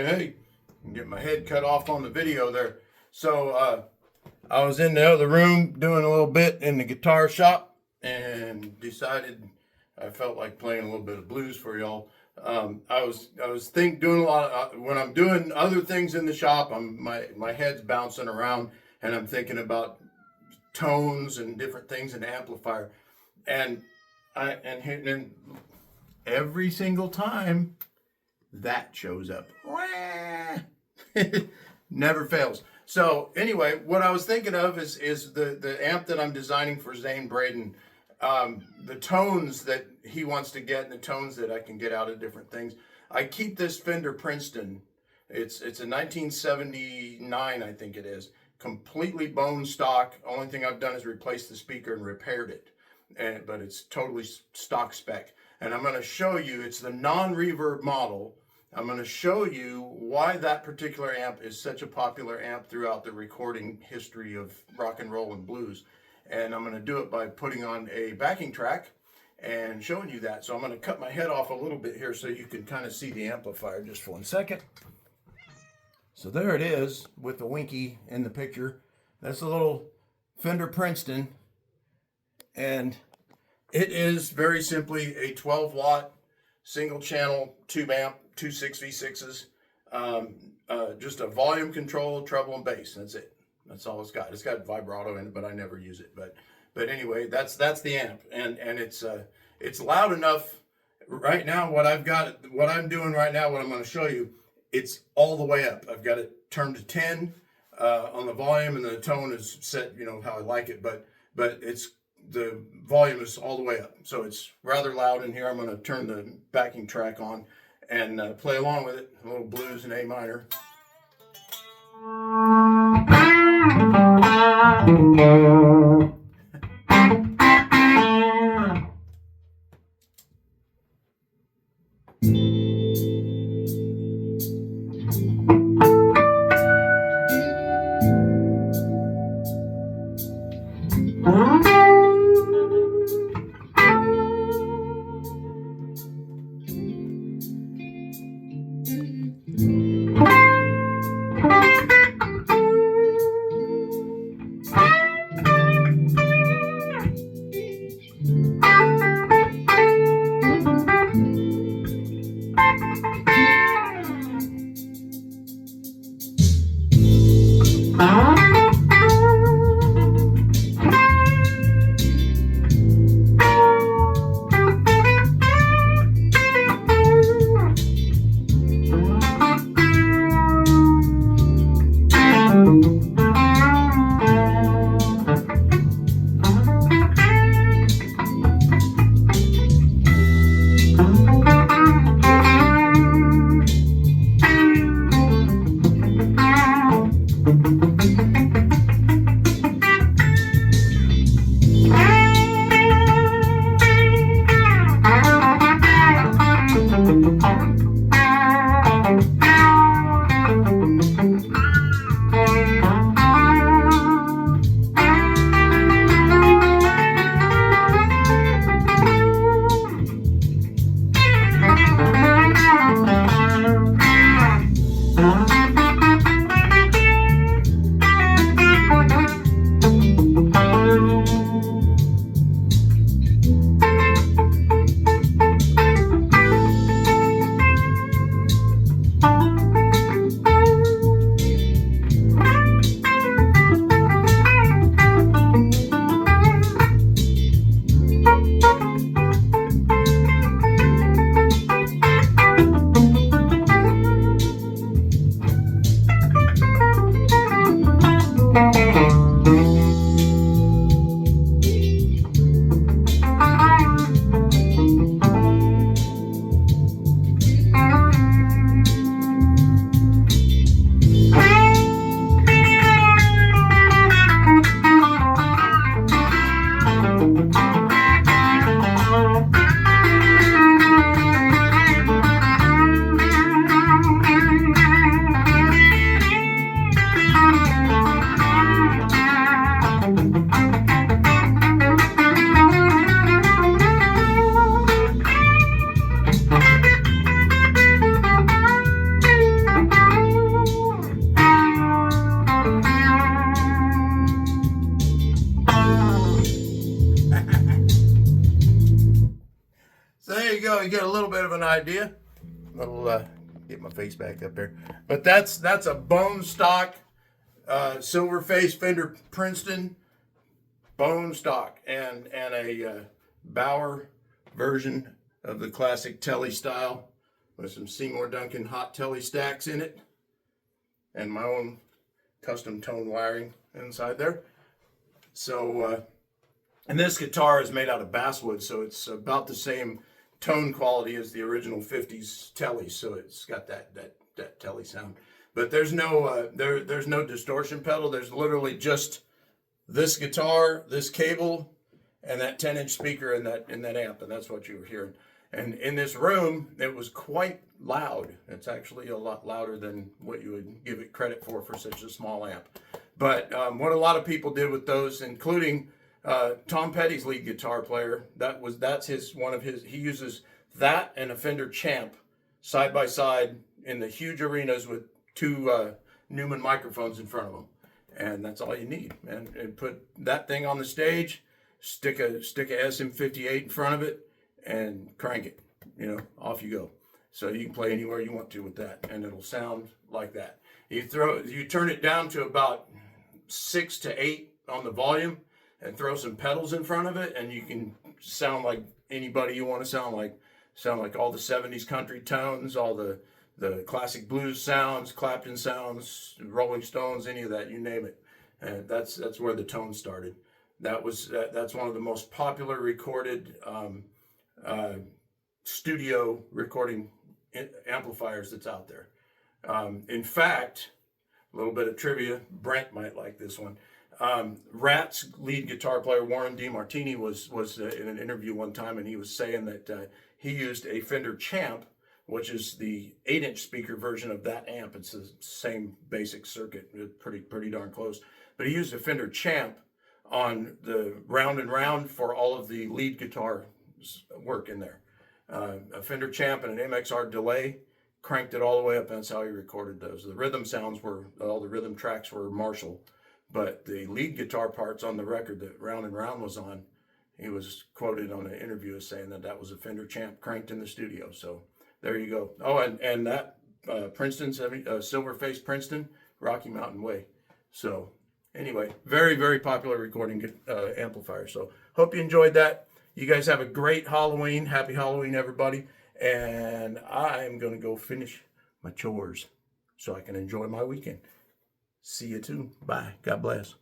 Hey, get my head cut off on the video there. So I was in the other room doing a little bit in the guitar shop and decided I felt like playing a little bit of blues for y'all. I was doing a lot of, when I'm doing other things in the shop, my head's bouncing around and I'm thinking about tones and different things in the amplifier, and every single time that shows up. Never fails. So anyway, what I was thinking of is the amp that I'm designing for Zane Braden. The tones that he wants to get and the tones that I can get out of different things. I keep this Fender Princeton. It's a 1979, I think it is. Completely bone stock. Only thing I've done is replace the speaker and repaired it. But it's totally stock spec. And I'm going to show you, it's the non-reverb model. I'm going to show you why that particular amp is such a popular amp throughout the recording history of rock and roll and blues. And I'm going to do it by putting on a backing track and showing you that. So I'm going to cut my head off a little bit here so you can kind of see the amplifier just for 1 second. So there it is with the Winky in the picture. That's a little Fender Princeton. And it is very simply a 12 watt single channel tube amp, two 6v6s, just a volume control, treble and bass. That's it. That's all it's got. It's got vibrato in it, but I never use it. But anyway, that's the amp, and it's loud enough. Right now, what I'm doing right now, what I'm going to show you, it's all the way up. I've got it turned to 10 on the volume, and the tone is set, how I like it. But the volume is all the way up, so it's rather loud in here. I'm going to turn the backing track on and play along with it. A little blues in A minor. little bit of an idea. Get my face back up there. But that's a bone stock silver face Fender Princeton bone stock, and a Bougher version of the classic Telly style with some Seymour Duncan hot Telly stacks in it, and my own custom tone wiring inside there. So, and this guitar is made out of basswood, so it's about the same tone quality as the original 50s Telly, so it's got that Telly sound. But there's no there's no distortion pedal. There's literally just this guitar, this cable, and that 10-inch speaker in that amp, and that's what you were hearing. And in this room, it was quite loud. It's actually a lot louder than what you would give it credit for such a small amp. But what a lot of people did with those, including Tom Petty's lead guitar player, he uses that and a Fender Champ side by side in the huge arenas with two Newman microphones in front of them. And that's all you need, man. And put that thing on the stage, stick a SM58 in front of it, and crank it. Off you go. So you can play anywhere you want to with that, and it'll sound like that. You turn it down to about 6 to 8 on the volume, and throw some pedals in front of it, and you can sound like anybody you want to sound like. Sound like all the 70s country tones, all the classic blues sounds, Clapton sounds, Rolling Stones, any of that, you name it. And that's where the tone started. That's one of the most popular recorded studio recording amplifiers that's out there. In fact, a little bit of trivia, Brent might like this one. Rat's lead guitar player Warren DeMartini was in an interview one time, and he was saying that he used a Fender Champ, which is the 8-inch speaker version of that amp. It's the same basic circuit, pretty darn close. But he used a Fender Champ on the round and round for all of the lead guitar work in there. A Fender Champ and an MXR delay, cranked it all the way up, and that's how he recorded those. The rhythm all the rhythm tracks were Marshall, but the lead guitar parts on the record that Round and Round was on, he was quoted on an interview as saying that was a Fender Champ cranked in the studio. So there you go. Oh, and that Princeton, silver-faced Princeton, Rocky Mountain Way. So anyway, very, very popular recording amplifier. So hope you enjoyed that. You guys have a great Halloween. Happy Halloween, everybody. And I'm going to go finish my chores so I can enjoy my weekend. See you too. Bye. God bless.